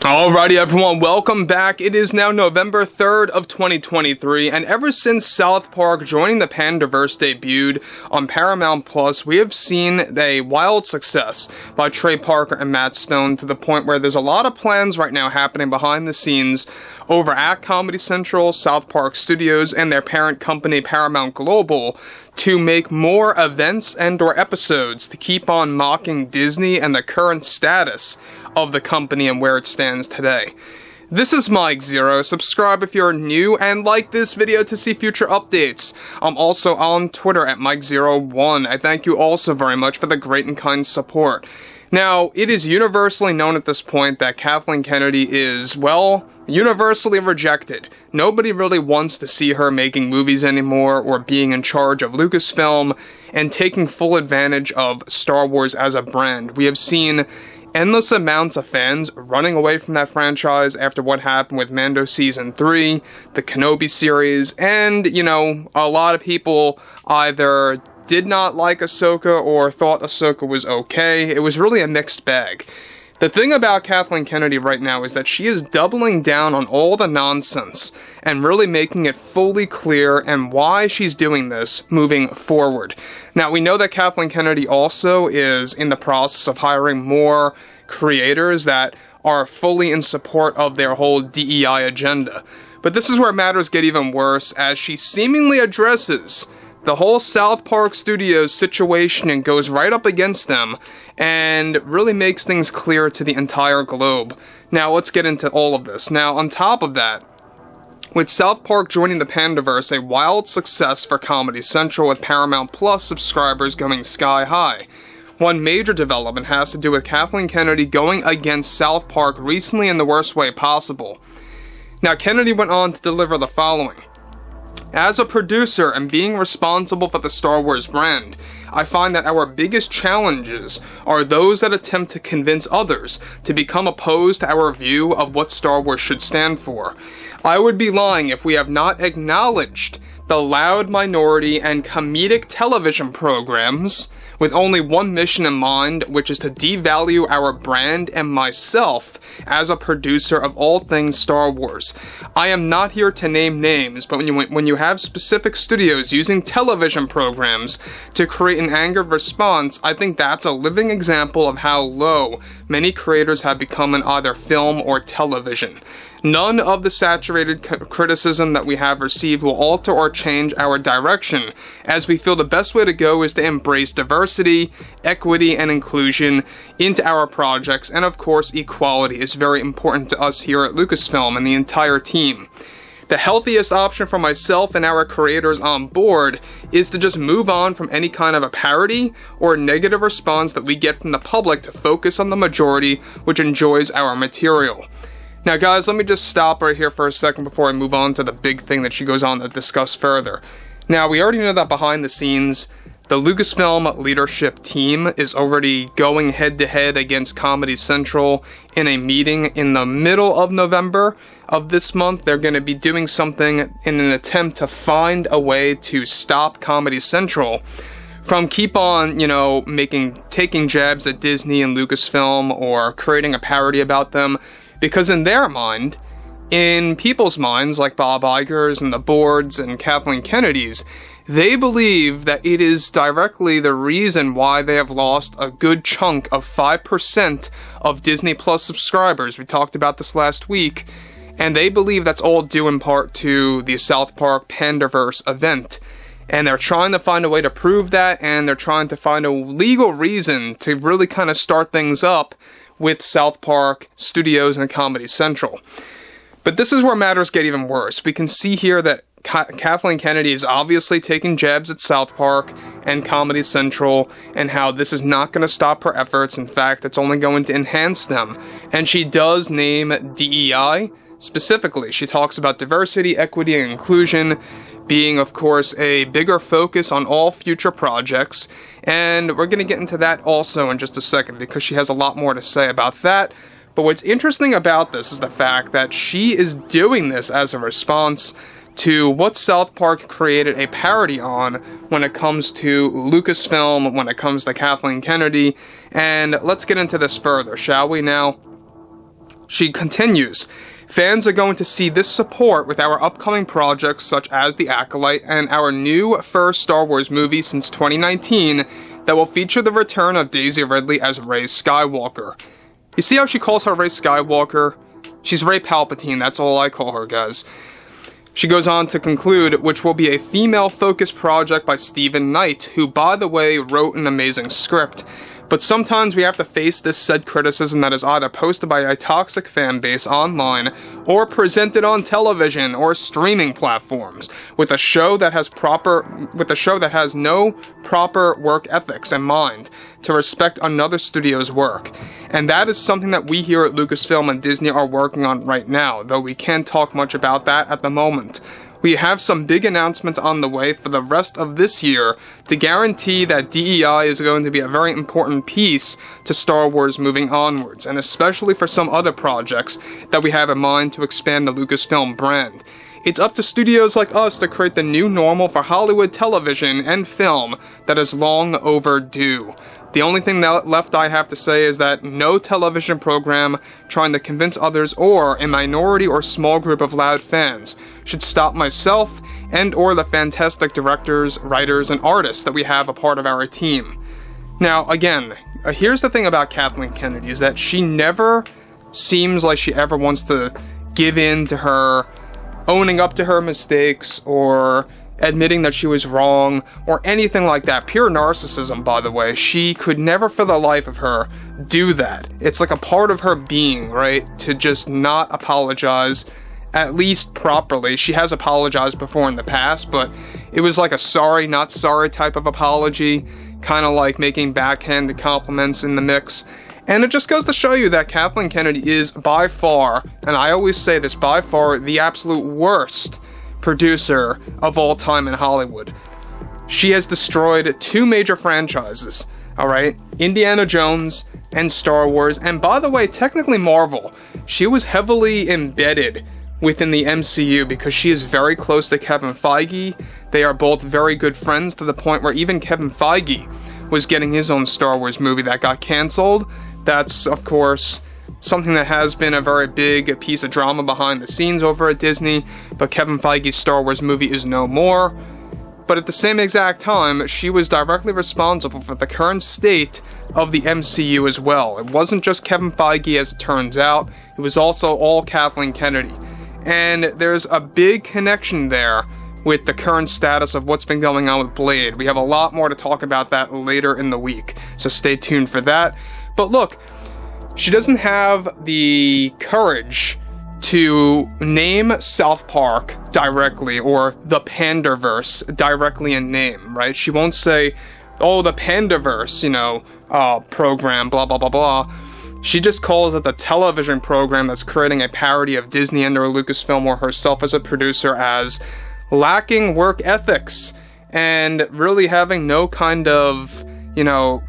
Alrighty everyone, welcome back. It is now November 3rd of 2023, and ever since South Park joining the Panderverse debuted on Paramount Plus, we have seen a wild success by Trey Parker and Matt Stone, to the point where there's a lot of plans right now happening behind the scenes over at Comedy Central, South Park Studios, and their parent company Paramount Global to make more events and or episodes to keep on mocking Disney and the current status of the company and where it stands today. This is Mike Zero. Subscribe if you're new and like this video to see future updates. I'm also on Twitter at Mike01. I thank you also very much for the great and kind support. Now, it is universally known at this point that Kathleen Kennedy is, well, universally rejected. Nobody really wants to see her making movies anymore or being in charge of Lucasfilm and taking full advantage of Star Wars as a brand. We have seen endless amounts of fans running away from that franchise after what happened with Mando Season 3, the Kenobi series, and, you know, a lot of people either did not like Ahsoka or thought Ahsoka was okay. It was really a mixed bag. The thing about Kathleen Kennedy right now is that she is doubling down on all the nonsense and really making it fully clear and why she's doing this moving forward. Now, we know that Kathleen Kennedy also is in the process of hiring more creators that are fully in support of their whole DEI agenda. But this is where matters get even worse, as she seemingly addresses the whole South Park Studios situation and goes right up against them and really makes things clear to the entire globe. Now, let's get into all of this. Now, on top of that, with South Park joining the Panderverse, a wild success for Comedy Central with Paramount Plus subscribers going sky high. One major development has to do with Kathleen Kennedy going against South Park recently in the worst way possible. Now, Kennedy went on to deliver the following. As a producer and being responsible for the Star Wars brand, I find that our biggest challenges are those that attempt to convince others to become opposed to our view of what Star Wars should stand for. I would be lying if we have not acknowledged the loud minority and comedic television programs with only one mission in mind, which is to devalue our brand and myself as a producer of all things Star Wars. I am not here to name names, but when you have specific studios using television programs to create an angered response, I think that's a living example of how low many creators have become in either film or television. None of the saturated criticism that we have received will alter or change our direction, as we feel the best way to go is to embrace diversity, equity, and inclusion into our projects, and of course equality is very important to us here at Lucasfilm and the entire team. The healthiest option for myself and our creators on board is to just move on from any kind of a parody or negative response that we get from the public to focus on the majority which enjoys our material. Now guys, let me just stop right here for a second before I move on to the big thing that she goes on to discuss further. Now, we already know that behind the scenes, the Lucasfilm leadership team is already going head-to-head against Comedy Central in a meeting in the middle of November of this month. They're going to be doing something in an attempt to find a way to stop Comedy Central from keep on, taking jabs at Disney and Lucasfilm or creating a parody about them. Because in their mind, in people's minds, like Bob Iger's and the boards and Kathleen Kennedy's, they believe that it is directly the reason why they have lost a good chunk of 5% of Disney Plus subscribers. We talked about this last week, and they believe that's all due in part to the South Park Panderverse event. And they're trying to find a way to prove that, and they're trying to find a legal reason to really kind of start things up with South Park Studios and Comedy Central. But this is where matters get even worse. We can see here that Kathleen Kennedy is obviously taking jabs at South Park and Comedy Central, and how this is not going to stop her efforts. In fact, it's only going to enhance them. And she does name DEI specifically. She talks about diversity, equity, and inclusion being, of course, a bigger focus on all future projects. And we're going to get into that also in just a second, because she has a lot more to say about that. But what's interesting about this is the fact that she is doing this as a response to what South Park created a parody on when it comes to Lucasfilm, when it comes to Kathleen Kennedy. And let's get into this further, shall we now? She continues, "Fans are going to see this support with our upcoming projects such as The Acolyte and our new first Star Wars movie since 2019 that will feature the return of Daisy Ridley as Rey Skywalker." You see how she calls her Rey Skywalker? She's Rey Palpatine, that's all I call her, guys. She goes on to conclude, which will be a female-focused project by Stephen Knight, who, by the way, wrote an amazing script. But sometimes we have to face this said criticism that is either posted by a toxic fan base online or presented on television or streaming platforms with a show that has no proper work ethics in mind to respect another studio's work. And that is something that we here at Lucasfilm and Disney are working on right now, though we can't talk much about that at the moment. We have some big announcements on the way for the rest of this year to guarantee that DEI is going to be a very important piece to Star Wars moving onwards, and especially for some other projects that we have in mind to expand the Lucasfilm brand. It's up to studios like us to create the new normal for Hollywood television and film that is long overdue. The only thing left I have to say is that no television program trying to convince others or a minority or small group of loud fans should stop myself and or the fantastic directors, writers, and artists that we have a part of our team. Now, again, here's the thing about Kathleen Kennedy is that she never seems like she ever wants to give in to her owning up to her mistakes or admitting that she was wrong, or anything like that. Pure narcissism, by the way. She could never for the life of her do that. It's like a part of her being, right? To just not apologize, at least properly. She has apologized before in the past, but it was like a sorry, not sorry type of apology, kind of like making backhanded compliments in the mix. And it just goes to show you that Kathleen Kennedy is by far, and I always say this, by far the absolute worst producer of all time in Hollywood. She has destroyed two major franchises, alright? Indiana Jones and Star Wars, and by the way, technically Marvel. She was heavily embedded within the MCU because she is very close to Kevin Feige. They are both very good friends to the point where even Kevin Feige was getting his own Star Wars movie that got canceled. That's, of course, something that has been a very big piece of drama behind the scenes over at Disney, but Kevin Feige's Star Wars movie is no more. But at the same exact time, she was directly responsible for the current state of the MCU as well. It wasn't just Kevin Feige, as it turns out, it was also all Kathleen Kennedy. And there's a big connection there with the current status of what's been going on with Blade. We have a lot more to talk about that later in the week, so stay tuned for that. But look, she doesn't have the courage to name South Park directly or the Panderverse directly in name, right? She won't say, oh, the Panderverse, program, blah, blah, blah, blah. She just calls it the television program that's creating a parody of Disney and or Lucasfilm or herself as a producer as lacking work ethics and really having no kind of,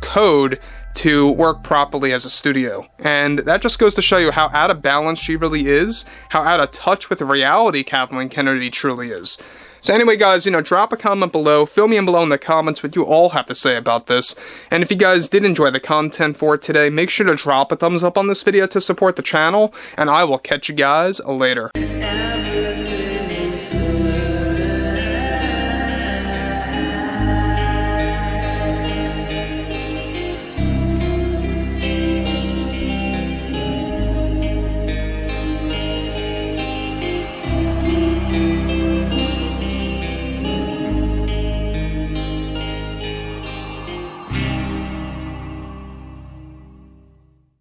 code to work properly as a studio. And that just goes to show you how out of balance she really is, how out of touch with reality Kathleen Kennedy truly is. So anyway, guys, drop a comment below, fill me in below in the comments what you all have to say about this. And if you guys did enjoy the content for today, make sure to drop a thumbs up on this video to support the channel, and I will catch you guys later.